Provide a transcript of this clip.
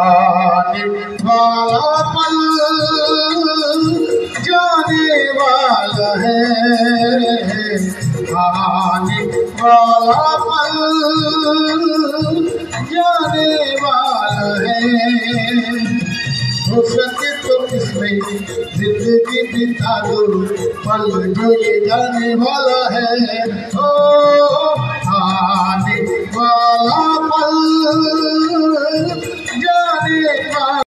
आने वाला पल जाने वाला है, आने वाला पल जाने वाला है। हो सके तो इसमें जिंदगी बिता दो, पल जो ये जाने वाला है। ओ आने वाला पल